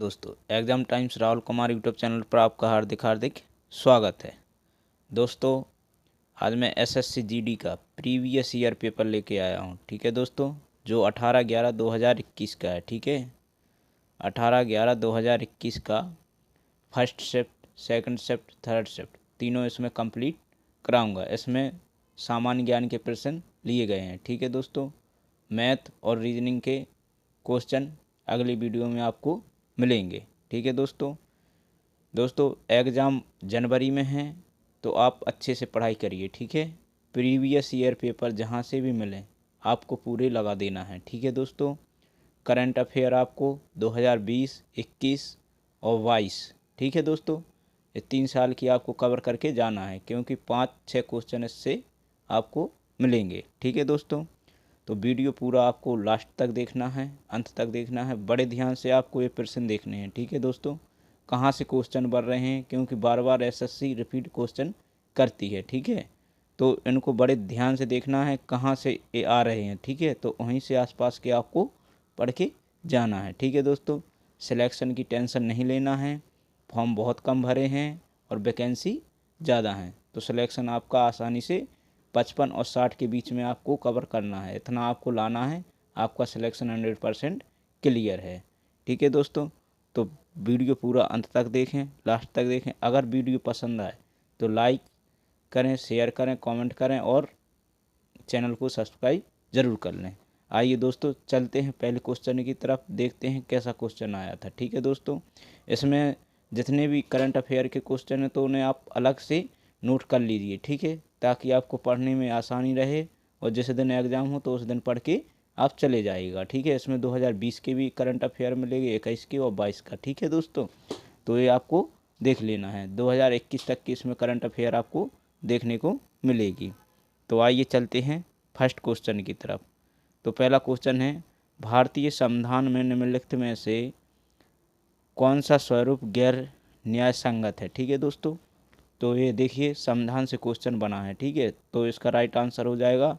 दोस्तों, exam times Rahul Kumar YouTube channel पर आपका हार्दिक हार्दिक स्वागत है। दोस्तों, आज मैं एसएससी जीडी का प्रीवियस ईयर पेपर लेके आया हूँ। ठीक है दोस्तों, जो 18/11/2021 का है। ठीक है, 18/11/2021 का first shift, second shift, third shift तीनों इसमें कंप्लीट कराऊंगा। इसमें सामान्य ज्ञान के प्रश्न लिए गए हैं। ठीक है दोस्तों, मैथ और रीजनिंग के क्वेश्चन अगली वीडियो में आपको मिलेंगे। ठीक है दोस्तों एग्ज़ाम जनवरी में है तो आप अच्छे से पढ़ाई करिए। ठीक है, प्रीवियस ईयर पेपर जहाँ से भी मिले आपको पूरे लगा देना है। ठीक है दोस्तों, करंट अफेयर आपको 2020, 21 और 22, ठीक है दोस्तों, ये 3 साल की आपको कवर करके जाना है, क्योंकि 5-6 क्वेश्चन इससे आपको मिलेंगे। ठीक है दोस्तों, तो वीडियो पूरा आपको लास्ट तक देखना है, अंत तक देखना है। बड़े ध्यान से आपको ये प्रश्न देखने हैं। ठीक है दोस्तों, कहाँ से क्वेश्चन बन रहे हैं, क्योंकि बार बार एसएससी रिपीट क्वेश्चन करती है। ठीक है, तो इनको बड़े ध्यान से देखना है कहाँ से ये आ रहे हैं। ठीक है, तो वहीं से आसपास के आपको पढ़ के जाना है। ठीक है दोस्तों, सिलेक्शन की टेंशन नहीं लेना है। फॉर्म बहुत कम भरे हैं और वैकेंसी ज़्यादा हैं, तो सिलेक्शन आपका आसानी से 55 और 60 के बीच में आपको कवर करना है। इतना आपको लाना है, आपका सिलेक्शन 100% क्लियर है। ठीक है दोस्तों, तो वीडियो पूरा अंत तक देखें, लास्ट तक देखें। अगर वीडियो पसंद आए तो लाइक करें, शेयर करें, कमेंट करें और चैनल को सब्सक्राइब ज़रूर कर लें। आइए दोस्तों, चलते हैं पहले क्वेश्चन की तरफ, देखते हैं कैसा क्वेश्चन आया था। ठीक है दोस्तों, इसमें जितने भी करंट अफेयर के क्वेश्चन हैं तो उन्हें आप अलग से नोट कर लीजिए। ठीक है, ताकि आपको पढ़ने में आसानी रहे और जिस दिन एग्ज़ाम हो तो उस दिन पढ़ के आप चले जाइएगा। ठीक है, इसमें 2020 के भी करंट अफेयर मिलेंगे, 21 के और 22 का। ठीक है दोस्तों, तो ये आपको देख लेना है। 2021 तक की इसमें करंट अफेयर आपको देखने को मिलेगी। तो आइए चलते हैं फर्स्ट क्वेश्चन की तरफ। तो पहला क्वेश्चन है, भारतीय संविधान में निम्नलिखित में से कौन सा स्वरूप गैर न्याय संगत है। ठीक है दोस्तों, तो ये देखिए संविधान से क्वेश्चन बना है। ठीक है, तो इसका राइट आंसर हो जाएगा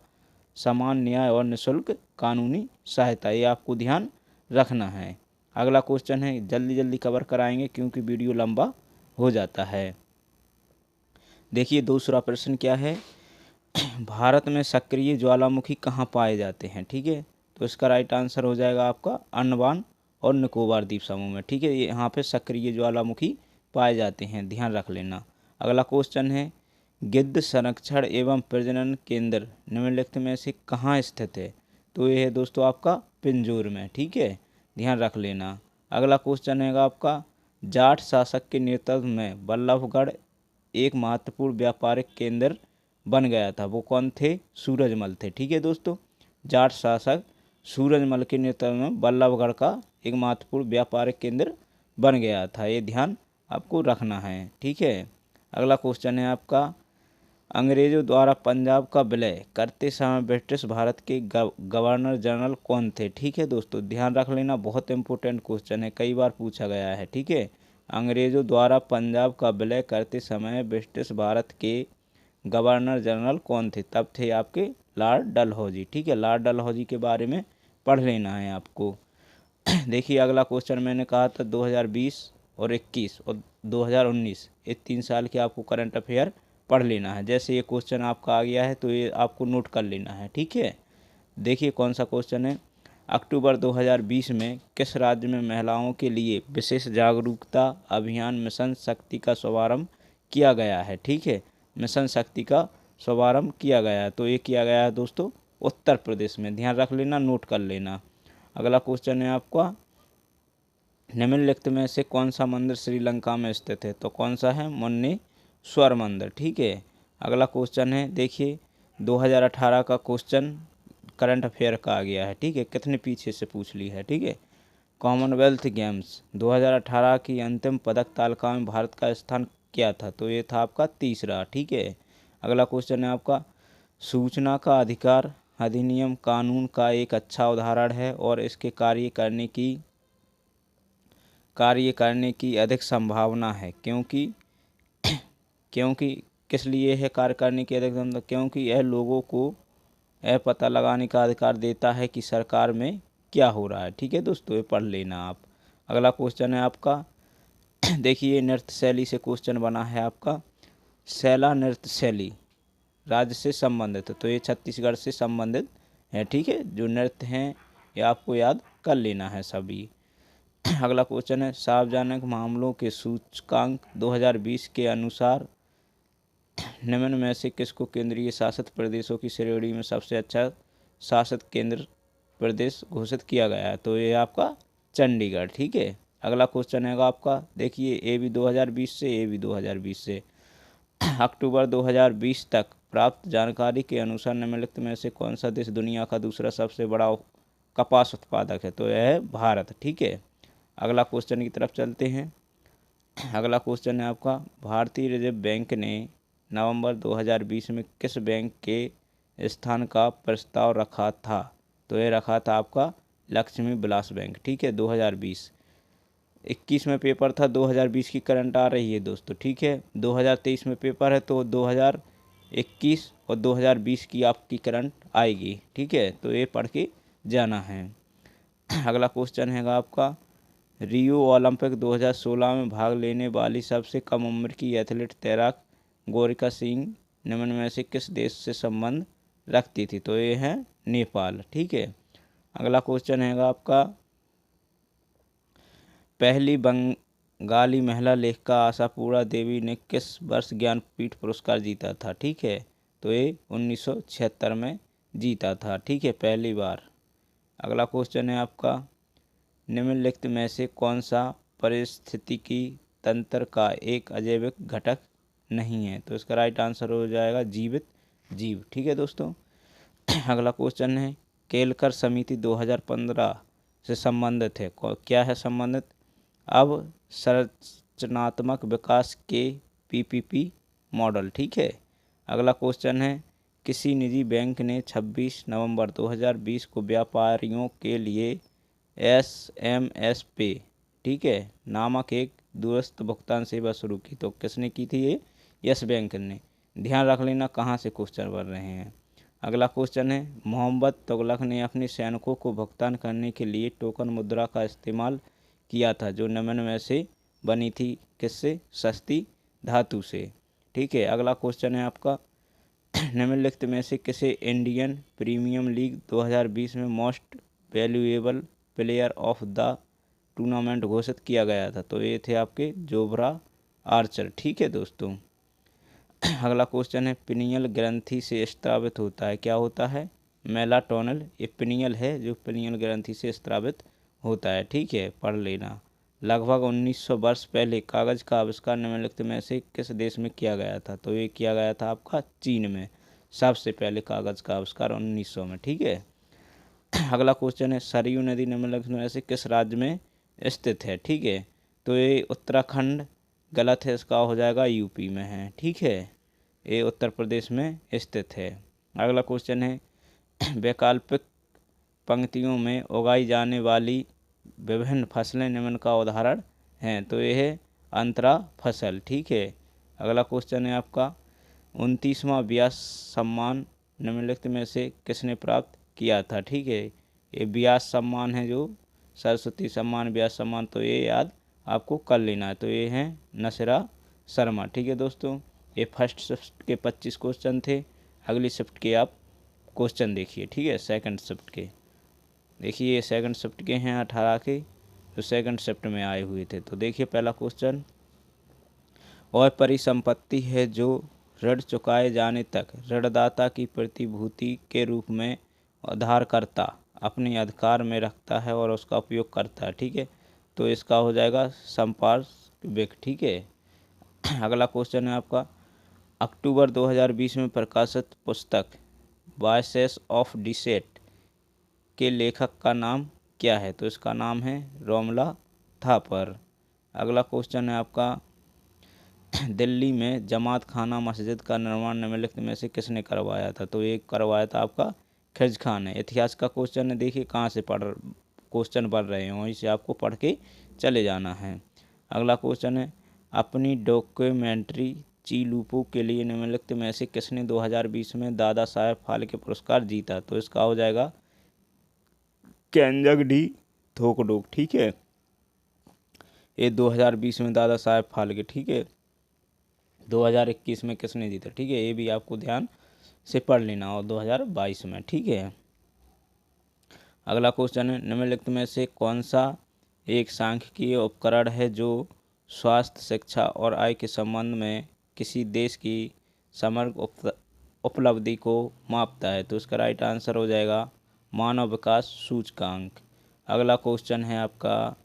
समान न्याय और निःशुल्क कानूनी सहायता। ये आपको ध्यान रखना है। अगला क्वेश्चन है, जल्दी जल्दी कवर कराएंगे क्योंकि वीडियो लंबा हो जाता है। देखिए दूसरा प्रश्न क्या है, भारत में सक्रिय ज्वालामुखी कहाँ पाए जाते हैं। ठीक है, तो इसका राइट आंसर हो जाएगा आपका अंडमान और निकोबार द्वीप समूह में। ठीक है, ये यहाँ पे सक्रिय ज्वालामुखी पाए जाते हैं, ध्यान रख लेना। अगला क्वेश्चन है, गिद्ध संरक्षण एवं प्रजनन केंद्र निम्नलिखित में से कहाँ स्थित है। तो ये है दोस्तों आपका पिंजौर में। ठीक है, ध्यान रख लेना। अगला क्वेश्चन है आपका, जाट शासक के नेतृत्व में बल्लभगढ़ एक महत्वपूर्ण व्यापारिक केंद्र बन गया था, वो कौन थे, सूरजमल थे। ठीक है दोस्तों, जाट शासक सूरजमल के नेतृत्व में बल्लभगढ़ का एक महत्वपूर्ण व्यापारिक केंद्र बन गया था, ये ध्यान आपको रखना है। ठीक है, अगला क्वेश्चन है आपका, अंग्रेजों द्वारा पंजाब का विलय करते समय ब्रिटिश भारत के गवर्नर जनरल कौन थे। ठीक है दोस्तों, ध्यान रख लेना, बहुत इंपॉर्टेंट क्वेश्चन है, कई बार पूछा गया है। ठीक है, अंग्रेजों द्वारा पंजाब का विलय करते समय ब्रिटिश भारत के गवर्नर जनरल कौन थे, तब थे आपके लॉर्ड डलहौजी। ठीक है, लॉर्ड डलहौजी के बारे में पढ़ लेना है आपको। देखिए अगला क्वेश्चन मैंने कहा था 2020 और 21 और 2019, ये 3 साल के आपको करंट अफेयर पढ़ लेना है। जैसे ये क्वेश्चन आपका आ गया है तो ये आपको नोट कर लेना है। ठीक है, देखिए कौन सा क्वेश्चन है, अक्टूबर 2020 में किस राज्य में महिलाओं के लिए विशेष जागरूकता अभियान मिशन शक्ति का शुभारंभ किया गया है। ठीक है, मिशन शक्ति का शुभारंभ किया गया है, तो ये किया गया है दोस्तों उत्तर प्रदेश में, ध्यान रख लेना, नोट कर लेना। अगला क्वेश्चन है आपका, निम्नलिखित में से कौन सा मंदिर श्रीलंका में स्थित है। तो कौन सा है, मुन्नेश्वर मंदिर। ठीक है, अगला क्वेश्चन है, देखिए 2018 का क्वेश्चन करंट अफेयर का आ गया है। ठीक है, कितने पीछे से पूछ ली है। ठीक है, कॉमनवेल्थ गेम्स 2018 की अंतिम पदक तालिका में भारत का स्थान क्या था। तो ये था आपका तीसरा। ठीक है, अगला क्वेश्चन है आपका, सूचना का अधिकार अधिनियम कानून का एक अच्छा उदाहरण है और इसके कार्य करने की अधिक संभावना है, क्योंकि क्योंकि किस लिए है कार्य करने की अधिक संभावना, क्योंकि यह लोगों को यह पता लगाने का अधिकार देता है कि सरकार में क्या हो रहा है। ठीक है दोस्तों, ये पढ़ लेना आप। अगला क्वेश्चन है आपका देखिए नृत्य शैली से क्वेश्चन बना है आपका, शैला नृत्य शैली राज्य से संबंधित है, तो ये छत्तीसगढ़ से संबंधित है। ठीक है, जो नृत्य हैं ये आपको याद कर लेना है सभी। अगला क्वेश्चन है सार्वजनिक मामलों के सूचकांक 2020 के अनुसार निम्न में से किसको केंद्रीय शासित प्रदेशों की श्रेणी में सबसे अच्छा शासित केंद्र प्रदेश घोषित किया गया है, तो ये आपका चंडीगढ़। ठीक है, अगला क्वेश्चन है आपका देखिए ये भी 2020 से, ये भी 2020 से। अक्टूबर 2020 तक प्राप्त जानकारी के अनुसार निम्नलिखित में से कौन सा देश दुनिया का दूसरा सबसे बड़ा कपास उत्पादक है, तो यह है भारत। ठीक है, अगला क्वेश्चन की तरफ चलते हैं। अगला क्वेश्चन है आपका भारतीय रिजर्व बैंक ने नवंबर 2020 में किस बैंक के स्थान का प्रस्ताव रखा था, तो यह रखा था आपका लक्ष्मी विलास बैंक। ठीक है, 2020 21 में पेपर था, 2020 की करंट आ रही है दोस्तों। ठीक है, 2023 में पेपर है तो 2021 और 2020 की आपकी करंट आएगी। ठीक है, तो ये पढ़ के जाना है। अगला क्वेश्चन है आपका रियो ओलंपिक 2016 में भाग लेने वाली सबसे कम उम्र की एथलीट तैराक गोरिका सिंह निम्न में से किस देश से संबंध रखती थी, तो ये है नेपाल। ठीक है, अगला क्वेश्चन है आपका पहली बंगाली महिला लेखिका आशापुरा देवी ने किस वर्ष ज्ञानपीठ पुरस्कार जीता था। ठीक है, तो ये 1976 में जीता था। ठीक है, पहली बार। अगला क्वेश्चन है आपका निम्नलिखित में से कौन सा पारिस्थितिकी तंत्र का एक अजैविक घटक नहीं है, तो इसका राइट आंसर हो जाएगा जीवित जीव। ठीक है दोस्तों, अगला क्वेश्चन है केलकर समिति 2015 से संबंधित है, क्या है संबंधित, अब संरचनात्मक विकास के पीपीपी मॉडल। ठीक है, अगला क्वेश्चन है किसी निजी बैंक ने 26 नवंबर 2020 को व्यापारियों के लिए SMS पे, ठीक है, नामक एक दूरस्थ भुगतान सेवा शुरू की, तो किसने की थी ये, यस बैंक ने। ध्यान रख लेना कहाँ से क्वेश्चन बन रहे हैं। अगला क्वेश्चन है मोहम्मद तुगलक ने अपने सैनिकों को भुगतान करने के लिए टोकन मुद्रा का इस्तेमाल किया था, जो निम्न में से बनी थी किससे, सस्ती धातु से। ठीक है, अगला क्वेश्चन है आपका निम्नलिखित में से किसे इंडियन प्रीमियम लीग 2020 में most valuable player of the tournament घोषित किया गया था, तो ये थे आपके जोफ्रा आर्चर। ठीक है दोस्तों, अगला क्वेश्चन है पिनियल ग्रंथि से स्रावित होता है, क्या होता है, मेलाटोनिन। ये पिनियल है जो पिनियल ग्रंथि से स्रावित होता है। ठीक है, पढ़ लेना। लगभग 1900 वर्ष पहले कागज़ का आविष्कार निम्नलिखित में से किस देश में किया गया था, तो ये किया गया था आपका चीन में, सबसे पहले कागज़ का आविष्कार 1900 में। ठीक है, अगला क्वेश्चन है सरयू नदी निम्नलिखित में से किस राज्य में स्थित है। ठीक है, तो ये उत्तराखंड गलत है, इसका हो जाएगा यूपी में है। ठीक है, ये उत्तर प्रदेश में स्थित है। अगला क्वेश्चन है वैकल्पिक पंक्तियों में उगाई जाने वाली विभिन्न फसलें निम्न का उदाहरण हैं, तो यह है अंतरा फसल। ठीक है, अगला क्वेश्चन है आपका 29वां व्यास सम्मान निम्नलिखित में से किसने प्राप्त किया था। ठीक है, ये व्यास सम्मान है जो सरस्वती सम्मान, व्यास सम्मान, तो ये याद आपको कर लेना है, तो ये है नसरा शर्मा। ठीक है दोस्तों, ये फर्स्ट शिफ्ट के 25 क्वेश्चन थे। अगली शिफ्ट के आप क्वेश्चन देखिए। ठीक है, सेकंड शिफ्ट के देखिए, ये सेकंड शिफ्ट के हैं 18 के, जो सेकंड शिफ्ट में आए हुए थे। तो देखिए पहला क्वेश्चन, और परिसंपत्ति है जो ऋण चुकाए जाने तक ऋणदाता की प्रतिभूति के रूप में उधारकर्ता अपने अधिकार में रखता है और उसका उपयोग करता है। ठीक है, तो इसका हो जाएगा संपार्श्विक। ठीक है, अगला क्वेश्चन है आपका अक्टूबर 2020 में प्रकाशित पुस्तक वॉइसेस ऑफ डिसेट के लेखक का नाम क्या है, तो इसका नाम है रोमला थापर। अगला क्वेश्चन है आपका दिल्ली में जमात खाना मस्जिद का निर्माण निम्नलिखित में से किसने करवाया था, तो ये करवाया था आपका खिज खान है। इतिहास का क्वेश्चन है, देखिए कहाँ से क्वेश्चन पढ़ रहे हो, वहीं से आपको पढ़ के चले जाना है। अगला क्वेश्चन है अपनी डॉक्यूमेंट्री चीलूपू के लिए निम्नलिखित में से किसने 2020 में दादा साहेब फाल्के पुरस्कार जीता, तो इसका हो जाएगा केंजग डी थोकडोक। ठीक है, ये 2020 में दादा साहेब फाल्के, ठीक है। 2021 में किसने जीता, ठीक है, ये भी आपको ध्यान से पढ़ लेना, और 2022 में, ठीक है। अगला क्वेश्चन है, निम्नलिखित में से कौन सा एक सांख्यिकीय उपकरण है जो स्वास्थ्य, शिक्षा और आय के संबंध में किसी देश की समग्र उपलब्धि को मापता है? तो इसका राइट आंसर हो जाएगा मानव विकास सूचकांक। अगला क्वेश्चन है आपका,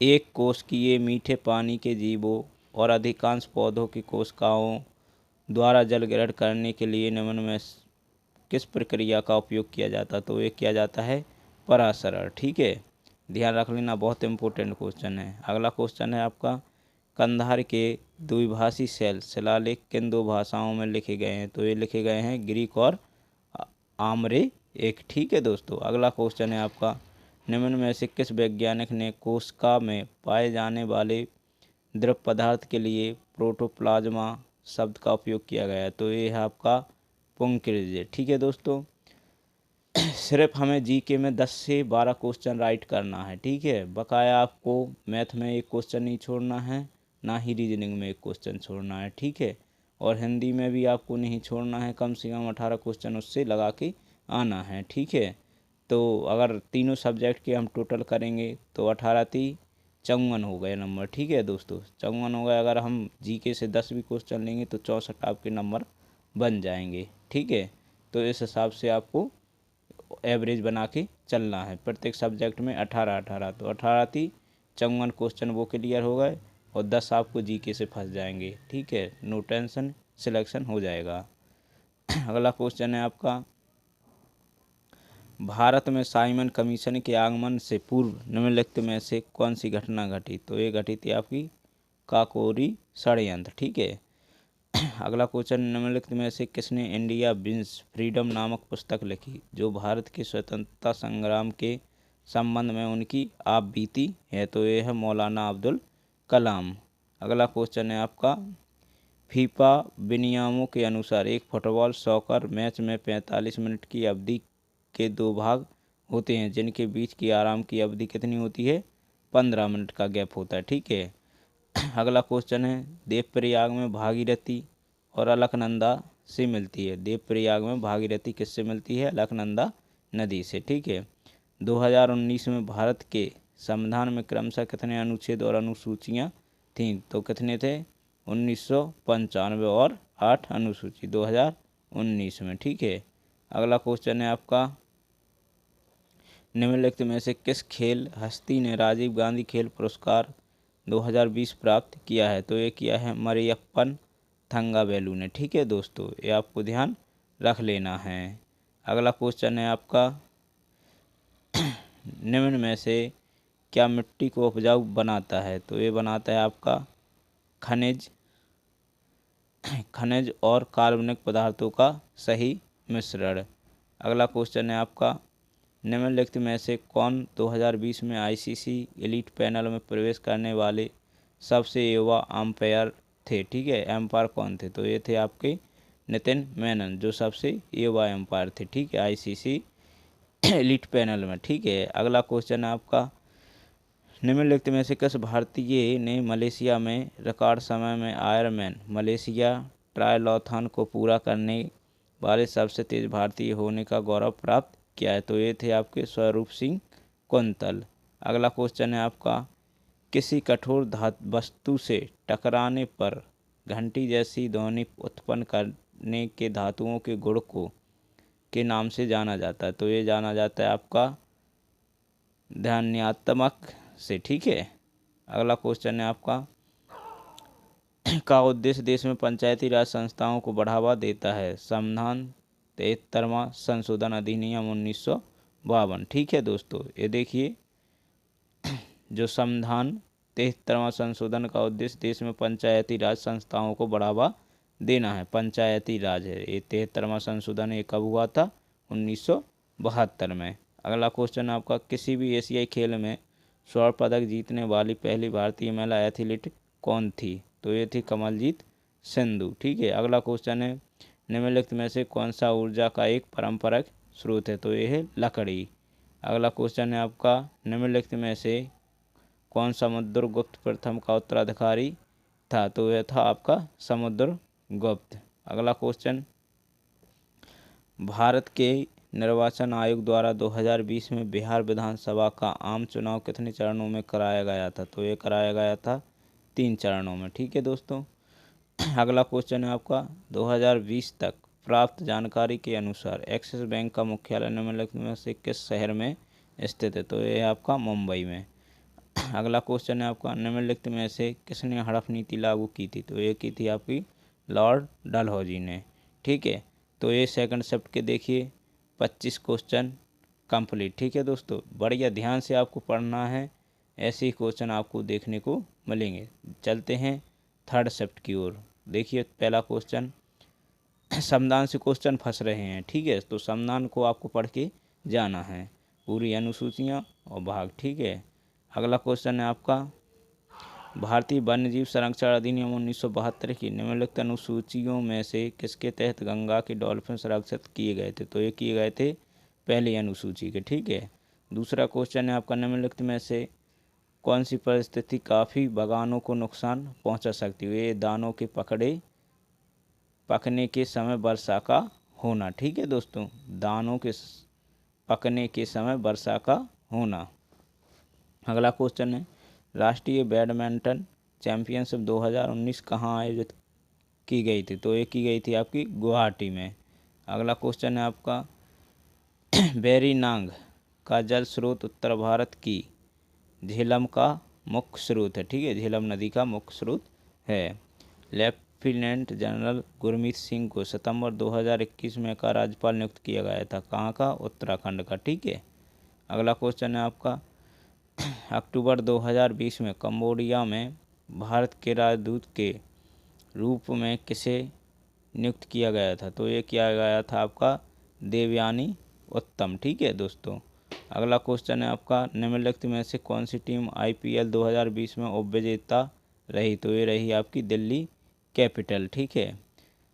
एक कोशिकीय मीठे पानी के जीवों और अधिकांश पौधों की कोशिकाओं द्वारा जल ग्रहण करने के लिए निम्न में किस प्रक्रिया का उपयोग किया जाता है? तो ये किया जाता है परासरण, ठीक है। ध्यान रख लेना, बहुत इंपॉर्टेंट क्वेश्चन है। अगला क्वेश्चन है आपका, कंधार के द्विभाषी शिलालेख किन दो भाषाओं में लिखे गए हैं? तो ये लिखे गए हैं ग्रीक और आम्रे एक, ठीक है दोस्तों। अगला क्वेश्चन है आपका, निम्न में से किस वैज्ञानिक ने कोशिका में पाए जाने वाले द्रव पदार्थ के लिए प्रोटोप्लाज्मा शब्द का उपयोग किया गया है? तो ये है आपका पुंकेसरे, ठीक है दोस्तों। सिर्फ हमें जीके में 10 से 12 क्वेश्चन राइट करना है, ठीक है। बकाया आपको मैथ में एक क्वेश्चन नहीं छोड़ना है, ना ही रीजनिंग में एक क्वेश्चन छोड़ना है, ठीक है। और हिंदी में भी आपको नहीं छोड़ना है, कम से कम 18 क्वेश्चन उससे लगा के आना है, ठीक है। तो अगर तीनों सब्जेक्ट के हम टोटल करेंगे तो 18 × 54 हो गए नंबर, ठीक है दोस्तों, 54 हो गए। अगर हम जीके से 10 भी क्वेश्चन लेंगे तो 64 आपके नंबर बन जाएंगे, ठीक है। तो इस हिसाब से आपको एवरेज बना के चलना है, प्रत्येक सब्जेक्ट में 18 तो 18 × 54 क्वेश्चन वो क्लियर हो गए, और 10 आपको जीके से फंस जाएंगे, ठीक है। नो टेंशन, सिलेक्शन हो जाएगा। अगला क्वेश्चन है आपका, भारत में साइमन कमीशन के आगमन से पूर्व निम्नलिखित में से कौन सी घटना घटी? तो ये घटी थी आपकी काकोरी षड्यंत्र, ठीक है। अगला क्वेश्चन, निम्नलिखित में से किसने इंडिया विंस फ्रीडम नामक पुस्तक लिखी, जो भारत के स्वतंत्रता संग्राम के संबंध में उनकी आप बीती है? तो ये है मौलाना अब्दुल कलाम। अगला क्वेश्चन है आपका, फीफा विनियमों के अनुसार एक फुटबॉल सॉकर मैच में 45 मिनट की अवधि के 2 भाग होते हैं, जिनके बीच की आराम की अवधि कितनी होती है? 15 मिनट का गैप होता है, ठीक है। अगला क्वेश्चन है, देवप्रयाग में भागीरथी और अलकनंदा से मिलती है। देवप्रयाग में भागीरथी किससे मिलती है? अलकनंदा नदी से, ठीक है। 2019 में भारत के संविधान में क्रमशः कितने अनुच्छेद और अनुसूचियाँ थीं? तो कितने थे? 1995 और 8 अनुसूची 2019 में, ठीक है। अगला क्वेश्चन है आपका, निम्नलिखित में से किस खेल हस्ती ने राजीव गांधी खेल पुरस्कार 2020 प्राप्त किया है? तो ये किया है मरियप्पन थंगावेलु ने, ठीक है दोस्तों, ये आपको ध्यान रख लेना है। अगला क्वेश्चन है आपका, निम्न में से क्या मिट्टी को उपजाऊ बनाता है? तो ये बनाता है आपका खनिज और कार्बनिक पदार्थों का सही मिश्रण। अगला क्वेश्चन है आपका, निम्नलिखित में से कौन 2020 में आईसीसी एलीट पैनल में प्रवेश करने वाले सबसे युवा अंपायर थे? ठीक है, एम्पायर कौन थे? तो ये थे आपके नितिन मेनन, जो सबसे युवा एम्पायर थे, ठीक है, आईसीसी एलीट पैनल में, ठीक है। अगला क्वेश्चन है आपका, निम्नलिखित में से किस भारतीय ने मलेशिया में रिकॉर्ड समय में आयरमैन मलेशिया ट्रायलॉथन को पूरा करने वाले सबसे तेज भारतीय होने का गौरव प्राप्त किया है? तो ये थे आपके स्वरूप सिंह कुंतल। अगला क्वेश्चन है आपका, किसी कठोर वस्तु से टकराने पर घंटी जैसी ध्वनि उत्पन्न करने के धातुओं के गुण को के नाम से जाना जाता है? तो ये जाना जाता है आपका ध्वन्यात्मक से, ठीक है। अगला क्वेश्चन है आपका, का उद्देश्य देश में पंचायती राज संस्थाओं को बढ़ावा देता है? संविधान 73वां संशोधन अधिनियम 1952, ठीक है दोस्तों। ये देखिए, जो संविधान 73वां संशोधन का उद्देश्य देश में पंचायती राज संस्थाओं को बढ़ावा देना है, पंचायती राज है। ये 73वां संशोधन ये कब हुआ था? 1972 में। अगला क्वेश्चन आपका, किसी भी एशियाई खेल में स्वर्ण पदक जीतने वाली पहली भारतीय महिला एथलीट कौन थी? तो ये थी कमलजीत सिंधु, ठीक है। अगला क्वेश्चन है, निम्नलिखित में से कौन सा ऊर्जा का एक पारंपरिक स्रोत है? तो ये है लकड़ी। अगला क्वेश्चन है आपका, निम्नलिखित में से कौन समुद्रगुप्त प्रथम का उत्तराधिकारी था? तो यह था आपका समुद्रगुप्त। अगला क्वेश्चन, भारत के निर्वाचन आयोग द्वारा 2020 में बिहार विधानसभा का आम चुनाव कितने चरणों में कराया गया था? तो ये कराया गया था 3 चरणों में। ठीक है दोस्तों। अगला क्वेश्चन है आपका, 2020 तक प्राप्त जानकारी के अनुसार एक्सिस बैंक का मुख्यालय निम्नलिखित में से किस शहर में स्थित है? तो ये है आपका मुंबई में। अगला क्वेश्चन है आपका, निम्नलिखित में से किसने हड़प नीति लागू की थी? तो ये की थी आपकी लॉर्ड डलहौजी ने। ठीक है, तो ये सेकंड शिफ्ट के देखिए 25 क्वेश्चन कंप्लीट। ठीक है दोस्तों, बढ़िया ध्यान से आपको पढ़ना है, ऐसे ही क्वेश्चन आपको देखने को मिलेंगे। चलते हैं थर्ड शिफ्ट की ओर। देखिए पहला क्वेश्चन, समदान से क्वेश्चन फंस रहे हैं। ठीक है, तो समदान को आपको पढ़ के जाना है, पूरी अनुसूचियाँ और भाग। ठीक है, अगला क्वेश्चन है आपका, भारतीय वन्यजीव संरक्षण अधिनियम 1972 की निम्नलिखित अनुसूचियों में से किसके तहत गंगा के डॉल्फिन संरक्षित किए गए थे? तो ये किए गए थे पहली अनुसूची के। ठीक है, दूसरा क्वेश्चन है आपका, निम्नलिखित में से कौन सी परिस्थिति काफ़ी बागानों को नुकसान पहुंचा सकती है? ये दानों के पकने के समय वर्षा का होना। ठीक है दोस्तों, दानों के पकने के समय वर्षा का होना। अगला क्वेश्चन है, राष्ट्रीय बैडमिंटन चैंपियनशिप 2019 कहाँ आयोजित की गई थी? तो ये की गई थी आपकी गुवाहाटी में। अगला क्वेश्चन है आपका, वेरीनाग का जल स्रोत उत्तर भारत की झेलम का मुख्य स्रोत है। ठीक है, झेलम नदी का मुख्य स्रोत है। लेफ्टिनेंट जनरल गुरमीत सिंह को सितंबर 2021 में का राज्यपाल नियुक्त किया गया था? कहाँ का? उत्तराखंड का। ठीक है, अगला क्वेश्चन है आपका, अक्टूबर 2020 में कंबोडिया में भारत के राजदूत के रूप में किसे नियुक्त किया गया था? तो ये किया गया था आपका देवयानी उत्तम। ठीक है दोस्तों, अगला क्वेश्चन है आपका, निम्नलिखित में से कौन सी टीम IPL 2020 में उपविजेता रही? तो ये रही आपकी दिल्ली कैपिटल। ठीक है,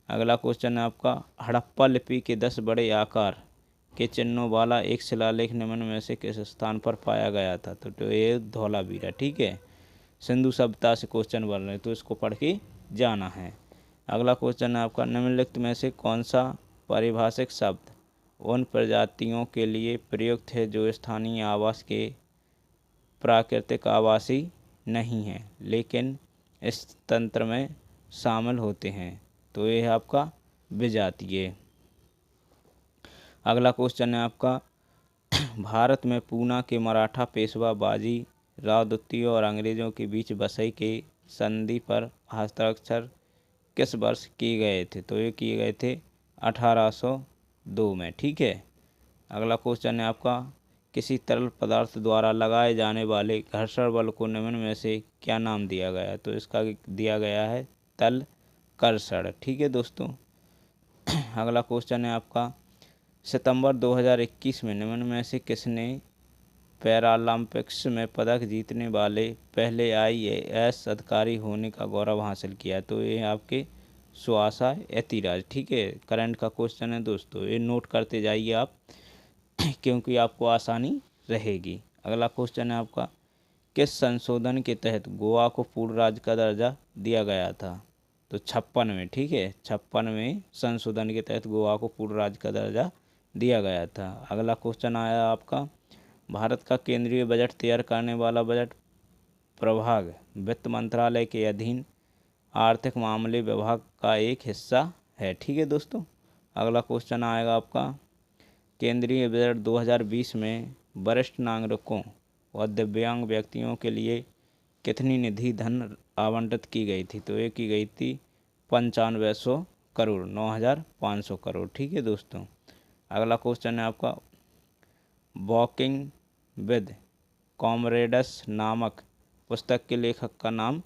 अगला क्वेश्चन है आपका, हड़प्पा लिपि के 10 बड़े आकार के चिन्हों वाला एक शिलालेख निम्न में से किस स्थान पर पाया गया था? तो ये धौलावीरा। ठीक है, सिंधु सभ्यता से क्वेश्चन बन रहे, तो इसको पढ़ के जाना है। अगला क्वेश्चन है आपका, निम्नलिखित में से कौन सा पारिभाषिक शब्द उन प्रजातियों के लिए प्रयुक्त है जो स्थानीय आवास के प्राकृतिक आवासी नहीं हैं लेकिन इस तंत्र में शामिल होते हैं? तो ये है आपका विजातीय। अगला क्वेश्चन है आपका, भारत में पूना के मराठा पेशवा बाजी राव द्वितीय और अंग्रेजों के बीच बसई के संधि पर हस्ताक्षर किस वर्ष किए गए थे? तो ये किए गए थे 1802 में। ठीक है, अगला क्वेश्चन है आपका, किसी तरल पदार्थ द्वारा लगाए जाने वाले घर्षण बल को निम्न में से क्या नाम दिया गया? तो इसका दिया गया है तल कर्षण। ठीक है दोस्तों, अगला क्वेश्चन है आपका, सितंबर 2021 में निम्न में से किसने पैरालंपिक्स में पदक जीतने वाले पहले IAS अधिकारी होने का गौरव हासिल किया? तो ये आपके सुआसा एतिराज। ठीक है, करंट का क्वेश्चन है दोस्तों, ये नोट करते जाइए आप क्योंकि आपको आसानी रहेगी। अगला क्वेश्चन है आपका, किस संशोधन के तहत गोवा को पूर्ण राज्य का दर्जा दिया गया था? तो 56 में। ठीक है, 56वें संशोधन के तहत गोवा को पूर्ण राज्य का दर्जा दिया गया था। अगला क्वेश्चन आया आपका, भारत का केंद्रीय बजट तैयार करने वाला बजट प्रभाग वित्त मंत्रालय के अधीन आर्थिक मामले विभाग का एक हिस्सा है। ठीक है दोस्तों, अगला क्वेश्चन आएगा आपका, केंद्रीय बजट 2020 में वरिष्ठ नागरिकों और दिव्यांग व्यक्तियों के लिए कितनी निधि धन आवंटित की गई थी? तो ये की गई थी 9500 करोड़, 9500 करोड़। ठीक है दोस्तों, अगला क्वेश्चन है आपका, वॉकिंग विद कॉमरेड्स नामक पुस्तक के लेखक का नाम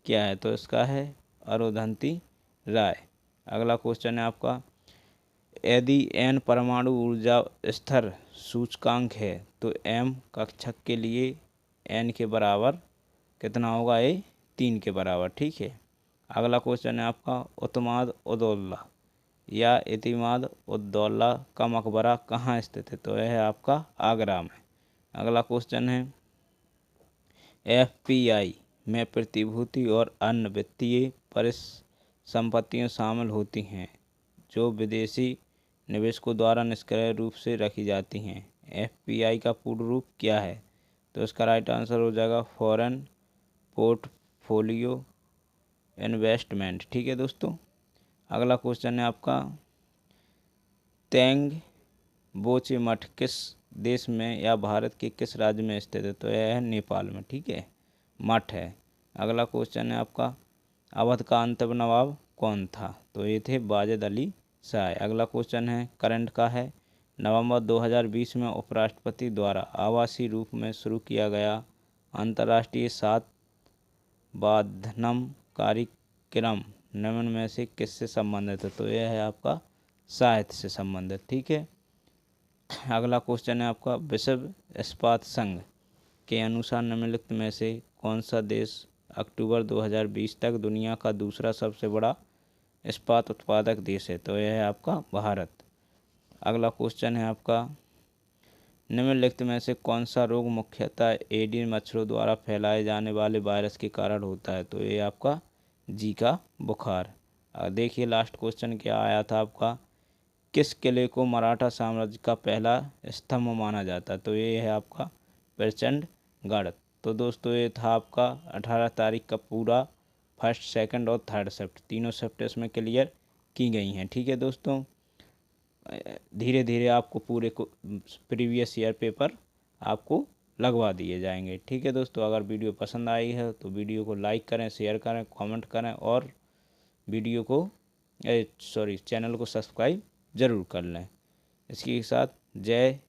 क्या है? तो इसका है अरुंधति राय। अगला क्वेश्चन है आपका, यदि n परमाणु ऊर्जा स्तर सूचकांक है तो m कक्षक के लिए n के बराबर कितना होगा? ये 3 के बराबर। ठीक है, अगला क्वेश्चन है आपका, उतमाद उदौला या इतिमाद उद्दौला का मकबरा कहाँ स्थित है? तो यह है आपका आगरा में। अगला क्वेश्चन है, एफपीआई में प्रतिभूति और अन्य वित्तीय परिसंपत्तियां शामिल होती हैं जो विदेशी निवेशकों द्वारा निष्क्रिय रूप से रखी जाती हैं। एफपीआई का पूर्ण रूप क्या है? तो इसका राइट आंसर हो जाएगा फॉरेन पोर्टफोलियो इन्वेस्टमेंट। ठीक है दोस्तों, अगला क्वेश्चन है आपका, तेंग बोचे मठ किस देश में या भारत के किस राज्य में स्थित है? तो यह है नेपाल में। ठीक है, मठ है। अगला क्वेश्चन है आपका, अवध का अंतिम नवाब कौन था? तो ये थे वाजिद अली शाह। अगला क्वेश्चन है करंट का है, नवंबर 2020 में उपराष्ट्रपति द्वारा आवासीय रूप में शुरू किया गया अंतर्राष्ट्रीय 7 बांधनम कार्यक्रम निम्न में से किससे संबंधित है? तो यह है आपका साहित्य से संबंधित। ठीक है, अगला क्वेश्चन है आपका, विश्व इस्पात संघ के अनुसार निम्नलिखित में से कौन सा देश अक्टूबर 2020 तक दुनिया का दूसरा सबसे बड़ा इस्पात उत्पादक देश है? तो यह है आपका भारत। अगला क्वेश्चन है आपका, निम्नलिखित में से कौन सा रोग मुख्यतः एडीज मच्छरों द्वारा फैलाए जाने वाले वायरस के कारण होता है? तो ये आपका जीका बुखार। देखिए लास्ट क्वेश्चन क्या आया था आपका, किस किले को मराठा साम्राज्य का पहला स्तंभ माना जाता है? तो ये है आपका प्रचंडगढ़। तो दोस्तों ये था आपका 18 तारीख का पूरा फर्स्ट, सेकंड और थर्ड शिफ्ट, तीनों शिफ्ट इसमें क्लियर की गई हैं। ठीक है दोस्तों, धीरे धीरे आपको पूरे को प्रीवियस ईयर पेपर आपको लगवा दिए जाएंगे। ठीक है दोस्तों, अगर वीडियो पसंद आई है तो वीडियो को लाइक करें, शेयर करें, कमेंट करें और वीडियो को चैनल को सब्सक्राइब ज़रूर कर लें। इसके साथ जय